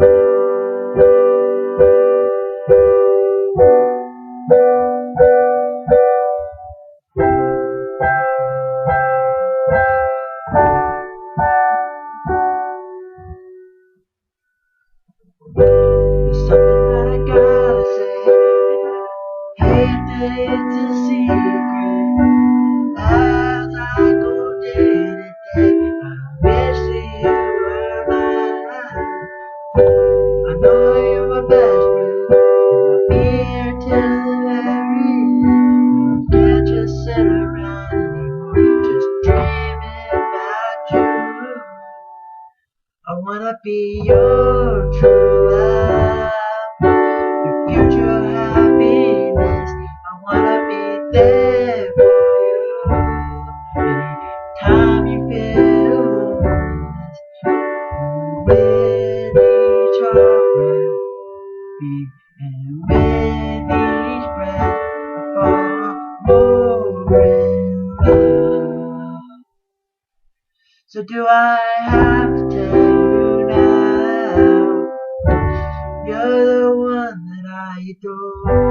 There's something that I gotta say, and I hate that it's a secret. As I go day to day, I wish that you were mine. I know you're my best friend, and I'll be here till the very end. Can't just sit around anymore, just dreaming about you. I wanna be your true love, your future happiness. I wanna be there for you anytime you feel loneliness. With each heartbeat and with each breath, I fall more in love. So do I have to tell you now, you're the one that I adore.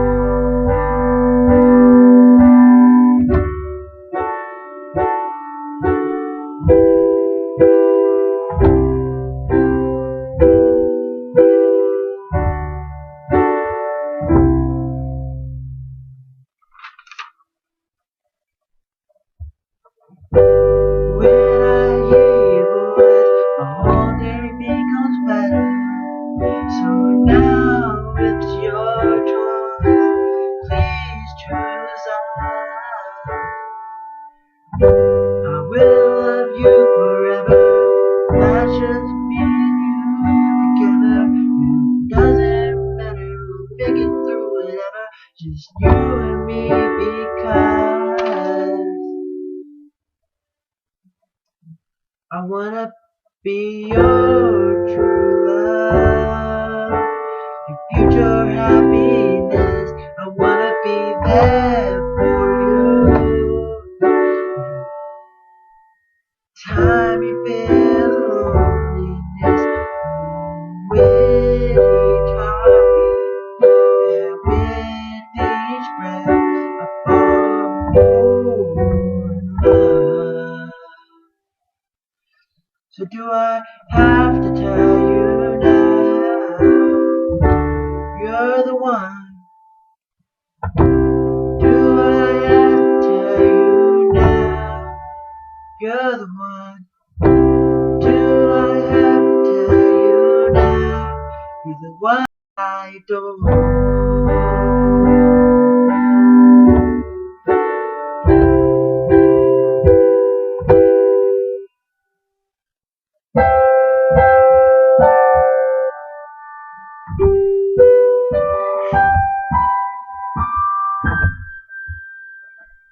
When I hear your voice, my whole day becomes better. So now it's your choice, please choose us. I will love you forever, that's just me and you together. It doesn't matter, we'll make it through whatever, just you and me, because I wanna be your true love, your future happiness. I wanna be there for you. Time you feel loneliness, with each heartbeat and with each breath, I fall more in love. So do I have to tell you now, you're the one? Do I have to tell you now, you're the one? Do I have to tell you now, you're the one I adore?